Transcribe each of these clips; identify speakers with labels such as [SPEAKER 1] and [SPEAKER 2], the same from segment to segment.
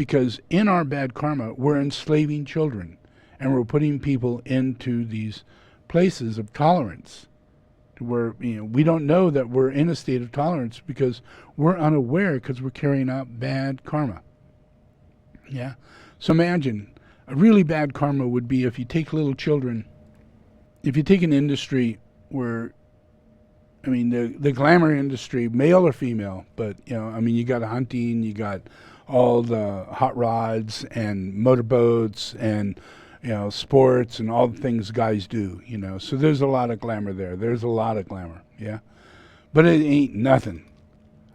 [SPEAKER 1] because in our bad karma, we're enslaving children, and we're putting people into these places of tolerance where we don't know that we're in a state of tolerance because we're unaware because we're carrying out bad karma. Yeah. So imagine a really bad karma would be if you take little children, if you take an industry where, the glamour industry, male or female, but you got hunting, you got all the hot rods and motorboats and sports and all the things guys do, So there's a lot of glamour there. There's a lot of glamour, yeah. But it ain't nothing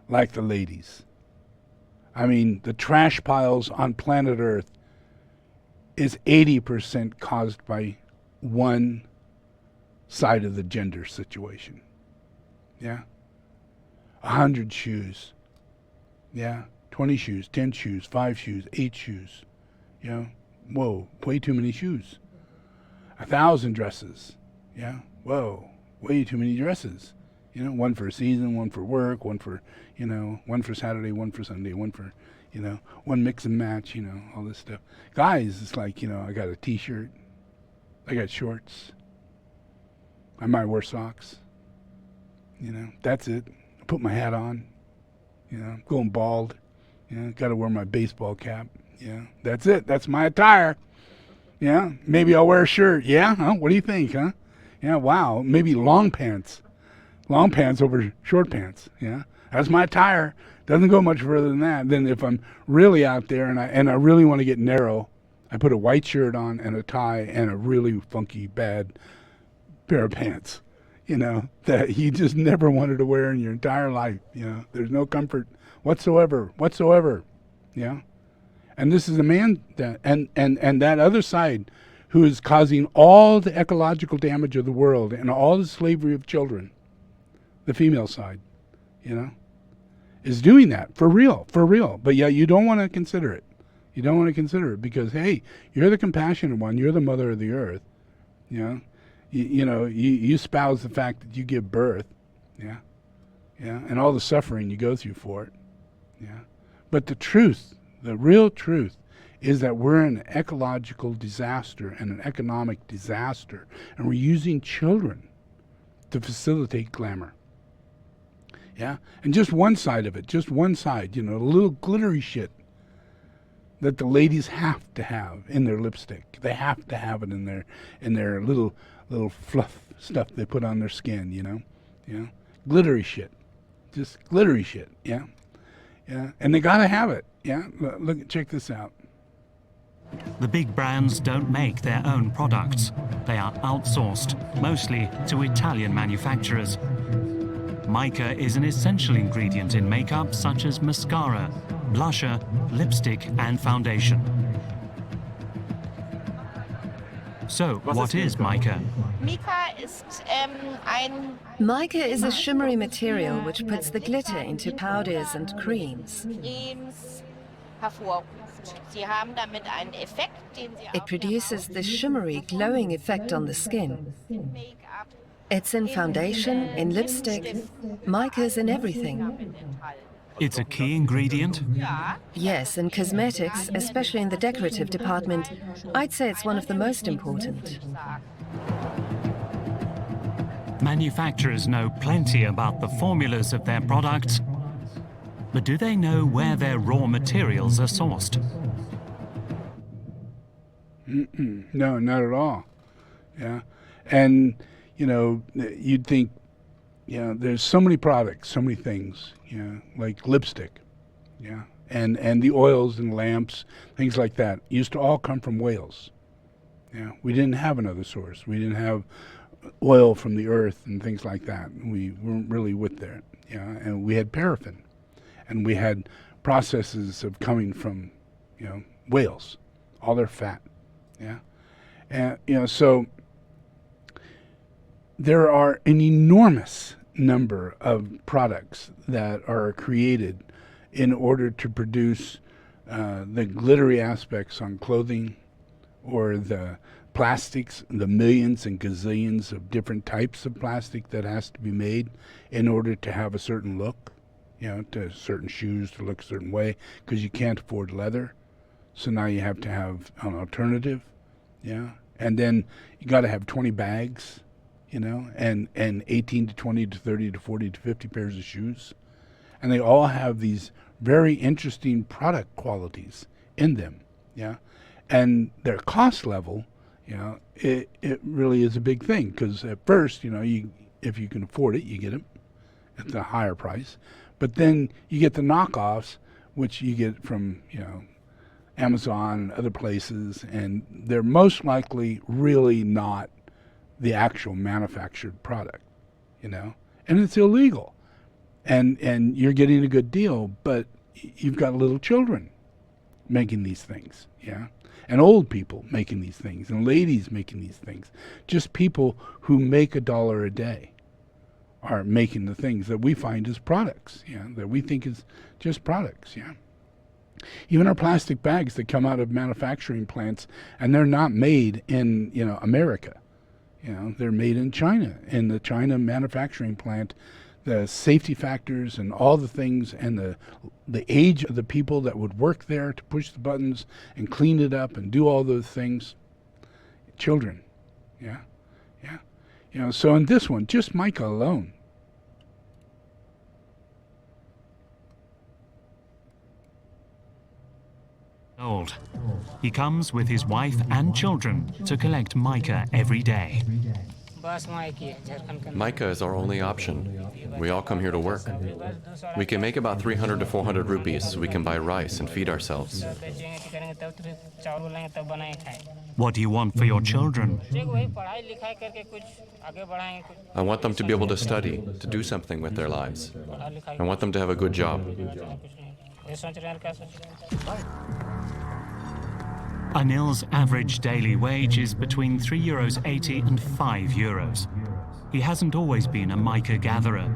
[SPEAKER 1] like the ladies. The trash piles on planet Earth is 80% caused by one side of the gender situation. Yeah. 100 shoes. Yeah. 20 shoes, 10 shoes, 5 shoes, 8 shoes. Whoa, way too many shoes. 1,000 dresses. Yeah. Whoa, way too many dresses. One for a season, one for work, one for, one for Saturday, one for Sunday, one for, one mix and match, all this stuff. Guys, it's like, I got a t-shirt. I got shorts. I might wear socks. That's it. I put my hat on. I'm going bald. Got to wear my baseball cap. That's it. That's my attire. Maybe I'll wear a shirt. Yeah? Huh? What do you think, huh? Yeah, wow. Maybe long pants. Long pants over short pants. Yeah? That's my attire. Doesn't go much further than that. Then if I'm really out there and I really want to get narrow, I put a white shirt on and a tie and a really funky, bad pair of pants, that you just never wanted to wear in your entire life. There's no comfort whatsoever. Yeah. And this is a man that, and that other side who is causing all the ecological damage of the world and all the slavery of children, the female side, is doing that for real. But yeah, you don't want to consider it. You don't want to consider it because, hey, you're the compassionate one. You're the mother of the earth. You espouse the fact that you give birth. Yeah. Yeah. And all the suffering you go through for it. Yeah. But the truth, the real truth, is that we're in an ecological disaster and an economic disaster. And we're using children to facilitate glamour. Yeah. And just one side of it, just one side, the little glittery shit that the ladies have to have in their lipstick. They have to have it in their little fluff stuff they put on their skin, Yeah. Glittery shit. Just glittery shit. Yeah. Yeah. And they gotta have it. Yeah. Look, check this out.
[SPEAKER 2] The big brands don't make their own products. They are outsourced, mostly to Italian manufacturers. Mica is an essential ingredient in makeup such as mascara, blusher, lipstick and foundation. So, what is mica?
[SPEAKER 3] Mica is a shimmery material which puts the glitter into powders and creams. It produces this shimmery, glowing effect on the skin. It's in foundation, in lipstick. Mica's in everything.
[SPEAKER 2] It's a key ingredient?
[SPEAKER 3] Yes, in cosmetics, especially in the decorative department, I'd say it's one of the most important.
[SPEAKER 2] Manufacturers know plenty about the formulas of their products, but do they know where their raw materials are sourced?
[SPEAKER 1] No, not at all. Yeah. And, you'd think, there's so many products, so many things, like lipstick, yeah, and the oils and lamps, things like that, used to all come from whales. Yeah, we didn't have another source. We didn't have oil from the earth and things like that. We weren't really with that. Yeah, and we had paraffin, and we had processes of coming from, whales, all their fat. Yeah, and so there are an enormous number of products that are created in order to produce the glittery aspects on clothing or the plastics, the millions and gazillions of different types of plastic that has to be made in order to have a certain look, to certain shoes to look a certain way because you can't afford leather. So now you have to have an alternative, yeah. And then you got to have 20 bags, and 18 to 20 to 30 to 40 to 50 pairs of shoes. And they all have these very interesting product qualities in them, yeah. And their cost level, it really is a big thing, because at first, if you can afford it, you get it at the higher price. But then you get the knockoffs, which you get from, Amazon and other places, and they're most likely really not the actual manufactured product, and it's illegal. And you're getting a good deal, but you've got little children making these things, yeah? And old people making these things, and ladies making these things. Just people who make $1 a day are making the things that we find as products, that we think is just products, Even our plastic bags that come out of manufacturing plants, and they're not made in, America. They're made in China, in the China manufacturing plant. The safety factors and all the things, and the age of the people that would work there to push the buttons and clean it up and do all those things. Children, yeah. So in this one, just Micah alone.
[SPEAKER 2] Old. He comes with his wife and children to collect mica every day.
[SPEAKER 4] Mica is our only option. We all come here to work. We can make about 300 to 400 rupees so we can buy rice and feed ourselves.
[SPEAKER 2] What do you want for your children?
[SPEAKER 4] I want them to be able to study, to do something with their lives. I want them to have a good job.
[SPEAKER 2] Anil's average daily wage is between €3.80 and €5. He hasn't always been a mica gatherer.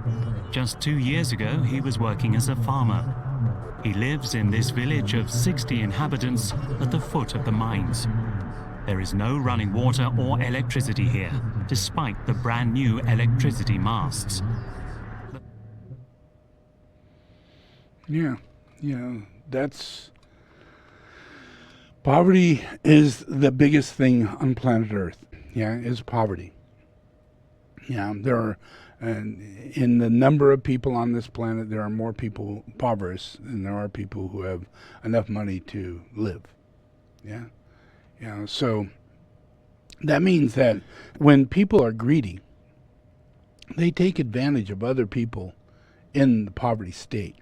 [SPEAKER 2] Just 2 years ago, he was working as a farmer. He lives in this village of 60 inhabitants at the foot of the mines. There is no running water or electricity here, despite the brand new electricity masts.
[SPEAKER 1] That's... Poverty is the biggest thing on planet Earth, is poverty. There are, in the number of people on this planet, there are more people impoverished than there are people who have enough money to live, so that means that when people are greedy, they take advantage of other people in the poverty state.